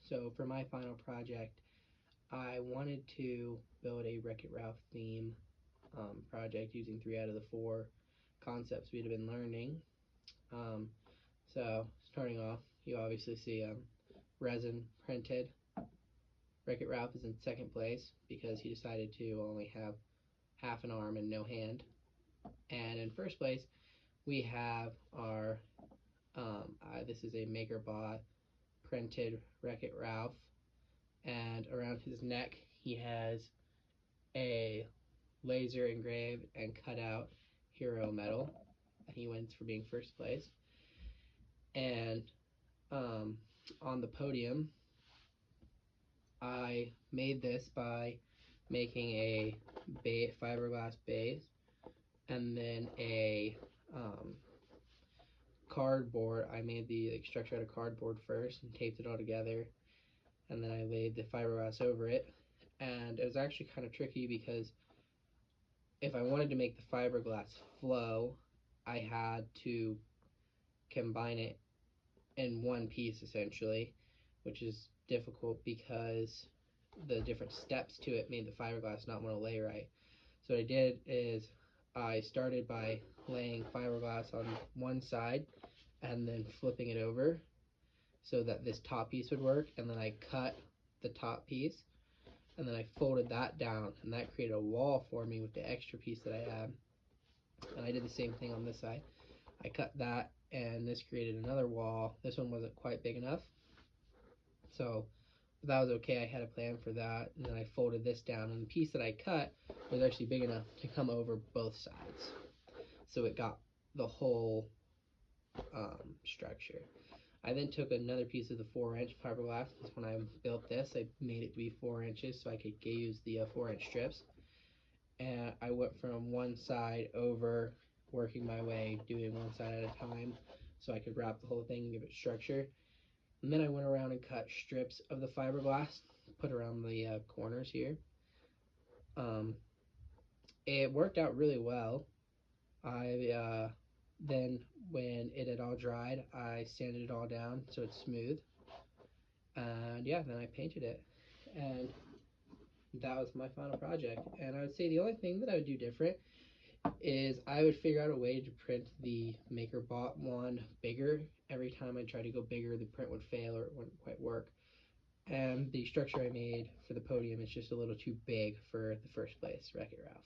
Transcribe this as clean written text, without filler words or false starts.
So for my final project, I wanted to build a Wreck-It Ralph theme project using 3 out of the 4 concepts we'd have been learning. Um, so starting off, you obviously see resin printed. Wreck-It Ralph is in second place because he decided to only have half an arm and no hand. And in first place, we have our this is a MakerBot printed Wreck-It Ralph, and around his neck he has a laser engraved and cut out hero medal. He wins for being first place. And on the podium, I made this by making a fiberglass base and then a cardboard. I made the structure out of cardboard first and taped it all together, and then I laid the fiberglass over it. And it was actually kind of tricky because if I wanted to make the fiberglass flow, I had to combine it in one piece essentially, which is difficult because the different steps to it made the fiberglass not want to lay right. So what I did is I started by laying fiberglass on one side and then flipping it over so that this top piece would work, and then I cut the top piece and then I folded that down, and that created a wall for me with the extra piece that I had. And I did the same thing on this side. I cut that and this created another wall. This one wasn't quite big enough, so that was okay. I had a plan for that, and then I folded this down, and the piece that I cut was actually big enough to come over both sides, so it got the whole structure. I then took another piece of the 4-inch fiberglass. When I built this, I made it to be 4 inches so I could use the 4-inch strips. And I went from one side over, working my way, doing one side at a time so I could wrap the whole thing and give it structure. And then I went around and cut strips of the fiberglass, put around the corners here. It worked out really well. I then when it had all dried, I sanded it all down so it's smooth. And yeah, then I painted it. And that was my final project. And I would say the only thing that I would do different is I would figure out a way to print the MakerBot one bigger. Every time I tried to go bigger, the print would fail or it wouldn't quite work. And the structure I made for the podium is just a little too big for the first place Wreck-It Ralph.